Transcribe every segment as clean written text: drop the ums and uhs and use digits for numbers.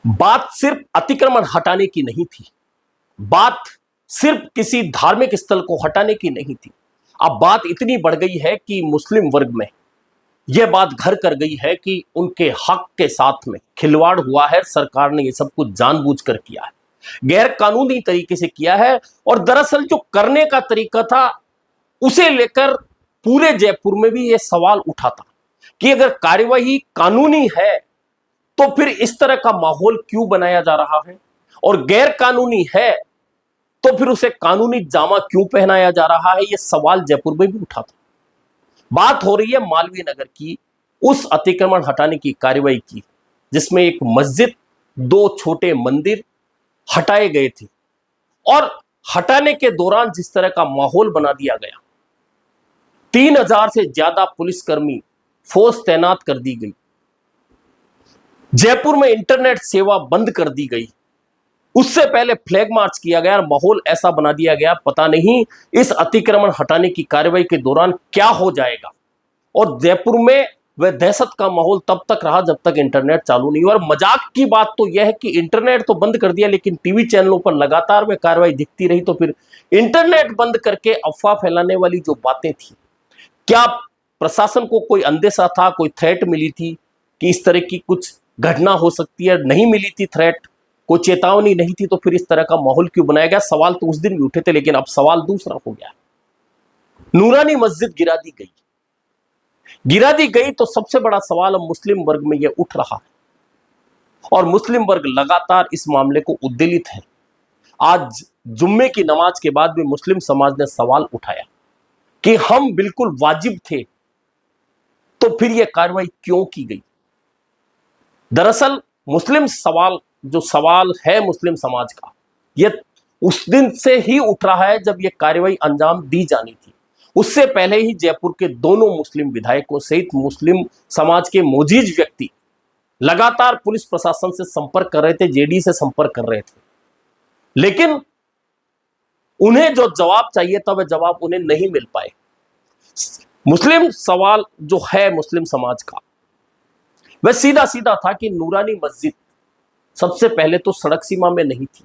बात सिर्फ अतिक्रमण हटाने की नहीं थी, बात सिर्फ किसी धार्मिक स्थल को हटाने की नहीं थी। अब बात इतनी बढ़ गई है कि मुस्लिम वर्ग में यह बात घर कर गई है कि उनके हक के साथ में खिलवाड़ हुआ है। सरकार ने यह सब कुछ जानबूझकर किया है, गैर कानूनी तरीके से किया है। और दरअसल जो करने का तरीका था उसे लेकर पूरे जयपुर में भी यह सवाल उठा था कि अगर कार्यवाही कानूनी है तो फिर इस तरह का माहौल क्यों बनाया जा रहा है, और गैर कानूनी है तो फिर उसे कानूनी जामा क्यों पहनाया जा रहा है। यह सवाल जयपुर में भी उठा था। बात हो रही है मालवीय नगर की, उस अतिक्रमण हटाने की कार्रवाई की जिसमें एक मस्जिद, दो छोटे मंदिर हटाए गए थे। और हटाने के दौरान जिस तरह का माहौल बना दिया गया, 3000 से ज्यादा पुलिसकर्मी फोर्स तैनात कर दी गई, जयपुर में इंटरनेट सेवा बंद कर दी गई, उससे पहले फ्लैग मार्च किया गया और माहौल ऐसा बना दिया गया, पता नहीं इस अतिक्रमण हटाने की कार्रवाई के दौरान क्या हो जाएगा। और जयपुर में वह दहशत का माहौल तब तक रहा जब तक इंटरनेट चालू नहीं हुआ। और मजाक की बात तो यह है कि इंटरनेट तो बंद कर दिया, लेकिन टीवी चैनलों पर लगातार वह कार्रवाई दिखती रही। तो फिर इंटरनेट बंद करके अफवाह फैलाने वाली जो बातें थी, क्या प्रशासन को कोई अंदेशा था, कोई थ्रेट मिली थी कि इस तरह की कुछ घटना हो सकती है? नहीं मिली थी थ्रेट, कोई चेतावनी नहीं थी, तो फिर इस तरह का माहौल क्यों बनाया गया? सवाल तो उस दिन भी उठे थे, लेकिन अब सवाल दूसरा हो गया। नूरानी मस्जिद गिरा दी गई, गिरा दी गई तो सबसे बड़ा सवाल अब मुस्लिम वर्ग में यह उठ रहा है और मुस्लिम वर्ग लगातार इस मामले को उद्वेलित है। आज जुम्मे की नमाज के बाद भी मुस्लिम समाज ने सवाल उठाया कि हम बिल्कुल वाजिब थे, तो फिर यह कार्रवाई क्यों की गई? दरअसल मुस्लिम सवाल है मुस्लिम समाज का, यह उस दिन से ही उठ रहा है जब यह कार्रवाई अंजाम दी जानी थी। उससे पहले ही जयपुर के दोनों मुस्लिम विधायकों सहित मुस्लिम समाज के मोजीज व्यक्ति लगातार पुलिस प्रशासन से संपर्क कर रहे थे, जेडी से संपर्क कर रहे थे, लेकिन उन्हें जो जवाब चाहिए था वह जवाब उन्हें नहीं मिल पाए। मुस्लिम सवाल जो है मुस्लिम समाज का, वह सीधा सीधा था कि नूरानी मस्जिद सबसे पहले तो सड़क सीमा में नहीं थी,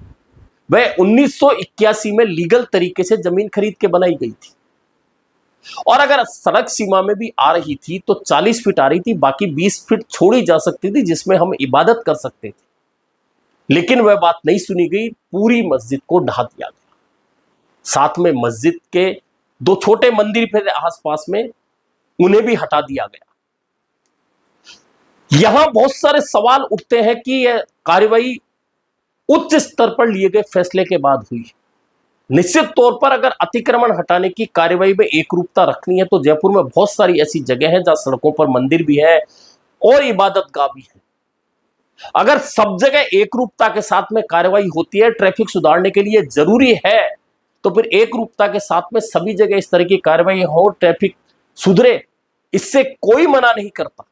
वह 1981 में लीगल तरीके से जमीन खरीद के बनाई गई थी। और अगर सड़क सीमा में भी आ रही थी तो 40 फीट आ रही थी, बाकी 20 फीट छोड़ी जा सकती थी जिसमें हम इबादत कर सकते थे। लेकिन वह बात नहीं सुनी गई, पूरी मस्जिद को ढा दिया गया। साथ में मस्जिद के दो छोटे मंदिर फिर आसपास में, उन्हें भी हटा दिया गया। यहां बहुत सारे सवाल उठते हैं कि यह कार्रवाई उच्च स्तर पर लिए गए फैसले के बाद हुई। निश्चित तौर पर अगर अतिक्रमण हटाने की कार्रवाई में एकरूपता रखनी है तो जयपुर में बहुत सारी ऐसी जगह हैं जहां सड़कों पर मंदिर भी है और इबादतगाह भी है। अगर सब जगह एकरूपता के साथ में कार्रवाई होती है, ट्रैफिक सुधारने के लिए जरूरी है, तो फिर एकरूपता के साथ में सभी जगह इस तरह की कार्रवाई हो, ट्रैफिक सुधरे, इससे कोई मना नहीं करता।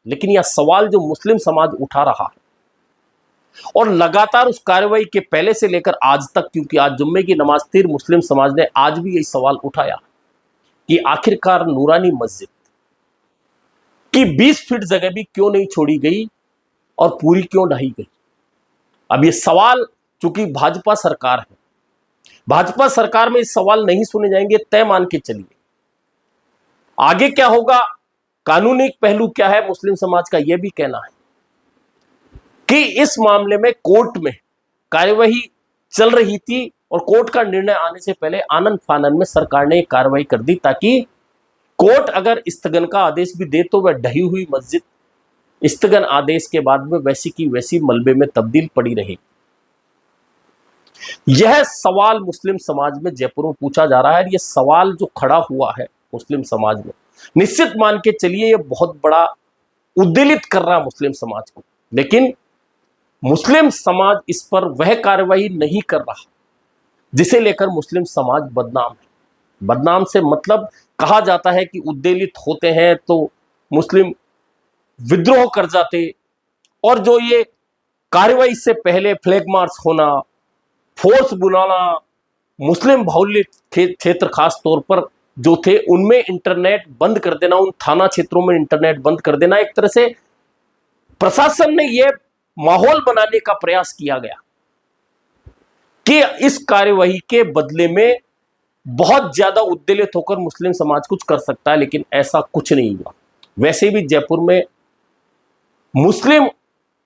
लेकिन यह सवाल जो मुस्लिम समाज उठा रहा है और लगातार उस कार्रवाई के पहले से लेकर आज तक, क्योंकि आज जुम्मे की नमाज थी, मुस्लिम समाज ने आज भी यही सवाल उठाया कि आखिरकार नूरानी मस्जिद की 20 फीट जगह भी क्यों नहीं छोड़ी गई और पूरी क्यों ढाई गई। अब ये सवाल, चूंकि भाजपा सरकार है, भाजपा सरकार में इस सवाल नहीं सुने जाएंगे, तय मान के चलिए। आगे क्या होगा, कानूनी पहलू क्या है, मुस्लिम समाज का यह भी कहना है कि इस मामले में कोर्ट में कार्यवाही चल रही थी और कोर्ट का निर्णय आने से पहले आनन फानन में सरकार ने कार्रवाई कर दी, ताकि कोर्ट अगर स्थगन का आदेश भी दे तो वह ढही हुई मस्जिद स्थगन आदेश के बाद में वैसी की वैसी मलबे में तब्दील पड़ी रही। यह सवाल मुस्लिम समाज में जयपुर में पूछा जा रहा है। यह सवाल जो खड़ा हुआ है मुस्लिम समाज में, निश्चित मान के चलिए यह बहुत बड़ा उद्वेलित कर रहा है मुस्लिम समाज को। लेकिन मुस्लिम समाज इस पर वह कार्रवाई नहीं कर रहा जिसे लेकर मुस्लिम समाज बदनाम है। बदनाम से मतलब, कहा जाता है कि उद्वेलित होते हैं तो मुस्लिम विद्रोह कर जाते, और जो ये कार्रवाई से पहले फ्लैग मार्च होना, फोर्स बुलाना, मुस्लिम बाहुल्य क्षेत्र खास तौर पर जो थे उनमें इंटरनेट बंद कर देना, उन थाना क्षेत्रों में इंटरनेट बंद कर देना, एक तरह से प्रशासन ने यह माहौल बनाने का प्रयास किया गया कि इस कार्यवाही के बदले में बहुत ज्यादा उद्वेलित होकर मुस्लिम समाज कुछ कर सकता है, लेकिन ऐसा कुछ नहीं हुआ। वैसे भी जयपुर में मुस्लिम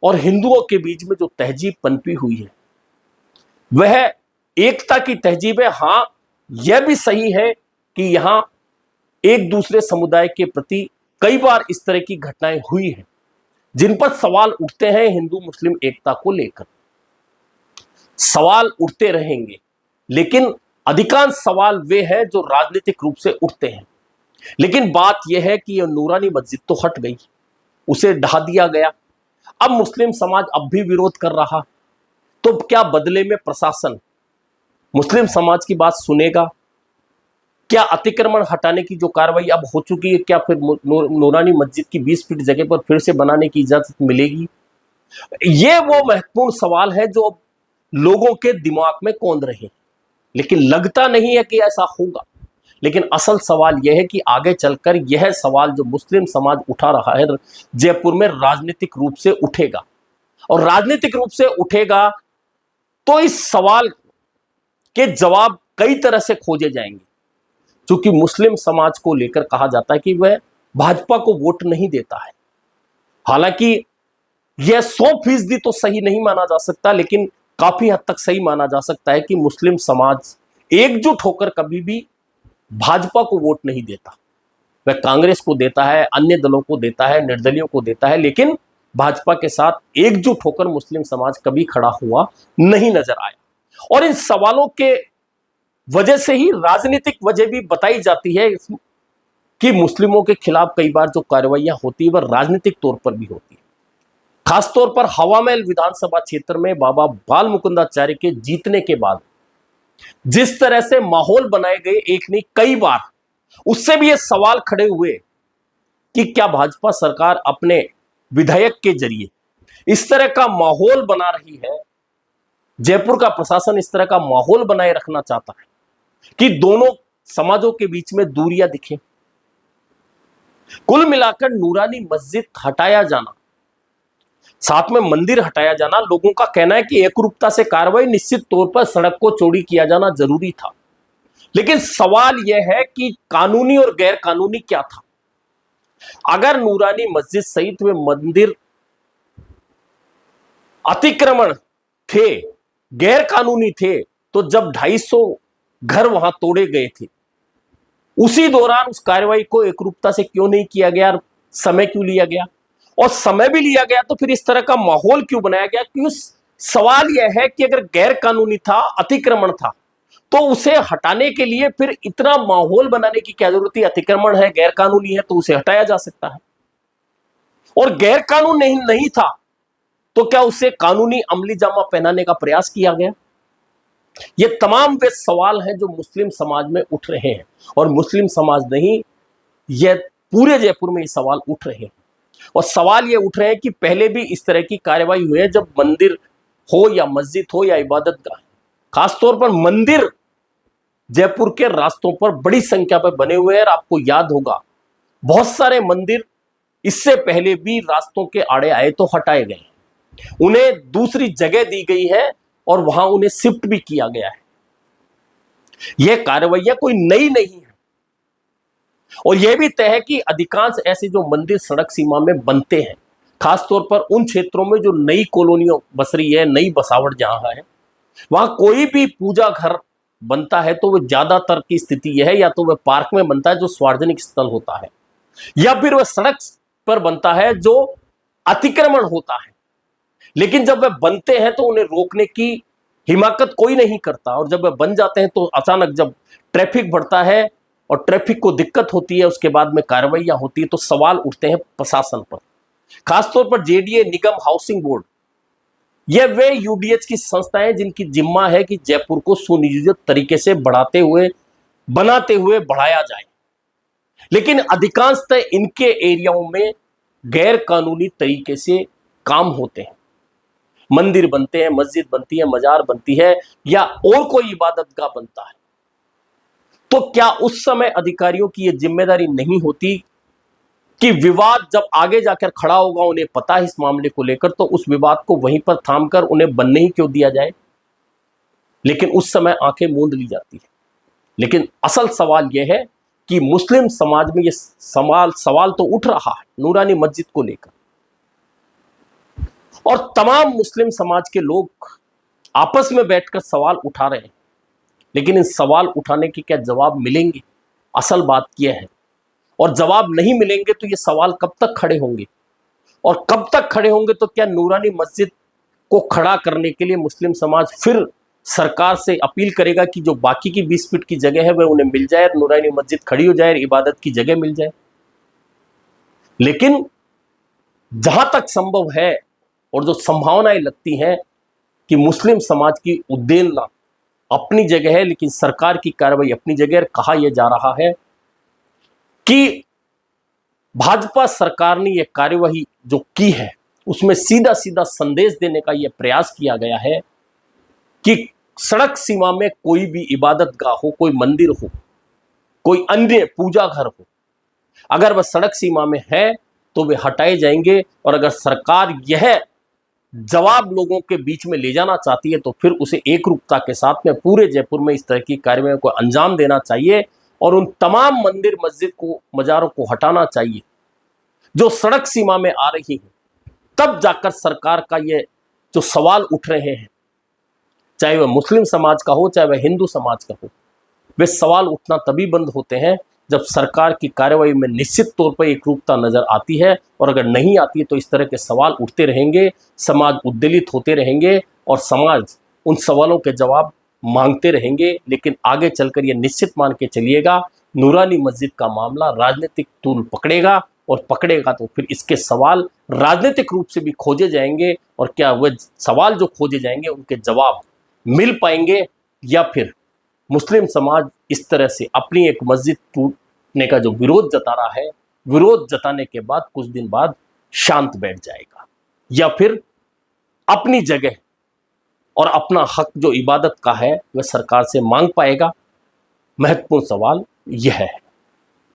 और हिंदुओं के बीच में जो तहजीब पनपी हुई है वह एकता की तहजीब है। हां, यह भी सही है कि यहां एक दूसरे समुदाय के प्रति कई बार इस तरह की घटनाएं हुई हैं जिन पर सवाल उठते हैं। हिंदू मुस्लिम एकता को लेकर सवाल उठते रहेंगे, लेकिन अधिकांश सवाल वे हैं जो राजनीतिक रूप से उठते हैं। लेकिन बात यह है कि यह नूरानी मस्जिद तो हट गई, उसे ढा दिया गया। अब मुस्लिम समाज अब भी विरोध कर रहा, तो क्या बदले में प्रशासन मुस्लिम समाज की बात सुनेगा? क्या अतिक्रमण हटाने की जो कार्रवाई अब हो चुकी है, क्या फिर नूरानी मस्जिद की 20 फीट जगह पर फिर से बनाने की इजाजत मिलेगी? ये वो महत्वपूर्ण सवाल है जो अब लोगों के दिमाग में कौंध रहे, लेकिन लगता नहीं है कि ऐसा होगा। लेकिन असल सवाल यह है कि आगे चलकर यह सवाल जो मुस्लिम समाज उठा रहा है जयपुर में राजनीतिक रूप से उठेगा, और राजनीतिक रूप से उठेगा तो इस सवाल के जवाब कई तरह से खोजे जाएंगे। क्योंकि मुस्लिम समाज को लेकर कहा जाता है कि वह भाजपा को वोट नहीं देता है। हालांकि यह 100% तो सही नहीं माना जा सकता, लेकिन काफी हद तक सही माना जा सकता है कि मुस्लिम समाज एकजुट होकर कभी भी भाजपा को वोट नहीं देता। वह कांग्रेस को देता है, अन्य दलों को देता है, निर्दलियों को देता है, लेकिन भाजपा के साथ एकजुट होकर मुस्लिम समाज कभी खड़ा हुआ नहीं नजर आया। और इन सवालों के वजह से ही राजनीतिक वजह भी बताई जाती है कि मुस्लिमों के खिलाफ कई बार जो कार्रवाइयां होती है वह राजनीतिक तौर पर भी होती है। खासतौर पर हवामहल विधानसभा क्षेत्र में बाबा बाल मुकुंदाचार्य के जीतने के बाद जिस तरह से माहौल बनाए गए, एक नहीं कई बार, उससे भी ये सवाल खड़े हुए कि क्या भाजपा सरकार अपने विधायक के जरिए इस तरह का माहौल बना रही है, जयपुर का प्रशासन इस तरह का माहौल बनाए रखना चाहता है कि दोनों समाजों के बीच में दूरियां दिखें। कुल मिलाकर नूरानी मस्जिद हटाया जाना, साथ में मंदिर हटाया जाना, लोगों का कहना है कि एकरूपता से कार्रवाई, निश्चित तौर पर सड़क को चौड़ी किया जाना जरूरी था। लेकिन सवाल यह है कि कानूनी और गैर कानूनी क्या था? अगर नूरानी मस्जिद सहित वे मंदिर अतिक्रमण थे, गैर कानूनी थे, तो जब 250 घर वहां तोड़े गए थे उसी दौरान उस कार्रवाई को एकरूपता से क्यों नहीं किया गया? समय क्यों लिया गया? और समय भी लिया गया तो फिर इस तरह का माहौल क्यों बनाया गया? क्यों? सवाल यह है कि अगर गैर कानूनी था, अतिक्रमण था, तो उसे हटाने के लिए फिर इतना माहौल बनाने की क्या जरूरत थी? अतिक्रमण है, गैर कानूनी है, तो उसे हटाया जा सकता है। और गैर कानून नहीं था तो क्या उसे कानूनी अमली जामा पहनाने का प्रयास किया गया? ये तमाम वे सवाल हैं जो मुस्लिम समाज में उठ रहे हैं, और मुस्लिम समाज नहीं, यह पूरे जयपुर में ये सवाल उठ रहे हैं। और सवाल ये उठ रहे हैं कि पहले भी इस तरह की कार्रवाई हुई है, जब मंदिर हो या मस्जिद हो या इबादतगाह, खासतौर पर मंदिर जयपुर के रास्तों पर बड़ी संख्या पर बने हुए हैं। और आपको याद होगा बहुत सारे मंदिर इससे पहले भी रास्तों के आड़े आए तो हटाए गए, उन्हें दूसरी जगह दी गई है और वहां उन्हें शिफ्ट भी किया गया है। यह कार्रवाइयां कोई नई नहीं है। और यह भी तय है कि अधिकांश ऐसे जो मंदिर सड़क सीमा में बनते हैं, खासतौर पर उन क्षेत्रों में जो नई कॉलोनियों बस रही है, नई बसावट जहां है, वहां कोई भी पूजा घर बनता है तो वह ज्यादातर की स्थिति यह है, या तो वह पार्क में बनता है जो सार्वजनिक स्थल होता है, या फिर वह सड़क पर बनता है जो अतिक्रमण होता है। लेकिन जब वह बनते हैं तो उन्हें रोकने की हिमाकत कोई नहीं करता, और जब वह बन जाते हैं तो अचानक जब ट्रैफिक बढ़ता है और ट्रैफिक को दिक्कत होती है, उसके बाद में कार्रवाइयां होती है, तो सवाल उठते हैं प्रशासन पर। खासतौर पर जेडीए निगम हाउसिंग बोर्ड, यह वे यूडीएच की संस्थाएं जिनकी जिम्मा है कि जयपुर को सुनियोजित तरीके से बनाते हुए बढ़ाया जाए। लेकिन अधिकांशतः इनके एरियाओं में गैर कानूनी तरीके से काम होते हैं। मंदिर बनते हैं, मस्जिद बनती है, मजार बनती है, या और कोई इबादतगाह बनता है। तो क्या उस समय अधिकारियों की यह जिम्मेदारी नहीं होती कि विवाद जब आगे जाकर खड़ा होगा, उन्हें पता है इस मामले को लेकर, तो उस विवाद को वहीं पर थामकर उन्हें बनने ही क्यों दिया जाए। लेकिन उस समय आंखें मूंद ली जाती है। लेकिन असल सवाल यह है कि मुस्लिम समाज में यह सवाल तो उठ रहा है नूरानी मस्जिद को लेकर, और तमाम मुस्लिम समाज के लोग आपस में बैठकर सवाल उठा रहे हैं। लेकिन इन सवाल उठाने के क्या जवाब मिलेंगे, असल बात यह है। और जवाब नहीं मिलेंगे तो ये सवाल कब तक खड़े होंगे, और कब तक खड़े होंगे तो क्या नूरानी मस्जिद को खड़ा करने के लिए मुस्लिम समाज फिर सरकार से अपील करेगा कि जो बाकी की 20 फीट की जगह है वह उन्हें मिल जाए, नूरानी मस्जिद खड़ी हो जाए, इबादत की जगह मिल जाए। लेकिन जहां तक संभव है और जो संभावनाएं लगती हैं कि मुस्लिम समाज की उद्देलना अपनी जगह है, लेकिन सरकार की कार्रवाई अपनी जगह है। कहा यह जा रहा है कि भाजपा सरकार ने यह कार्यवाही जो की है उसमें सीधा सीधा संदेश देने का यह प्रयास किया गया है कि सड़क सीमा में कोई भी इबादत गाह हो, कोई मंदिर हो, कोई अन्य पूजा घर हो, अगर वह सड़क सीमा में है तो वे हटाए जाएंगे। और अगर सरकार यह जवाब लोगों के बीच में ले जाना चाहती है तो फिर उसे एकरूपता के साथ में पूरे जयपुर में इस तरह की कार्रवाई को अंजाम देना चाहिए और उन तमाम मंदिर मस्जिद को, मजारों को हटाना चाहिए जो सड़क सीमा में आ रही है। तब जाकर सरकार का ये जो सवाल उठ रहे हैं, चाहे वह मुस्लिम समाज का हो, चाहे वह हिंदू समाज का हो, वे सवाल उठना तभी बंद होते हैं जब सरकार की कार्रवाई में निश्चित तौर पर एकरूपता नजर आती है। और अगर नहीं आती है तो इस तरह के सवाल उठते रहेंगे, समाज उद्वेलित होते रहेंगे और समाज उन सवालों के जवाब मांगते रहेंगे। लेकिन आगे चलकर यह निश्चित मान के चलिएगा, नूरानी मस्जिद का मामला राजनीतिक तूल पकड़ेगा, और पकड़ेगा तो फिर इसके सवाल राजनीतिक रूप से भी खोजे जाएंगे। और क्या वह सवाल जो खोजे जाएंगे उनके जवाब मिल पाएंगे, या फिर मुस्लिम समाज इस तरह से अपनी एक मस्जिद टूटने का जो विरोध जता रहा है, विरोध जताने के बाद कुछ दिन बाद शांत बैठ जाएगा, या फिर अपनी जगह और अपना हक जो इबादत का है वह सरकार से मांग पाएगा। महत्वपूर्ण सवाल यह है।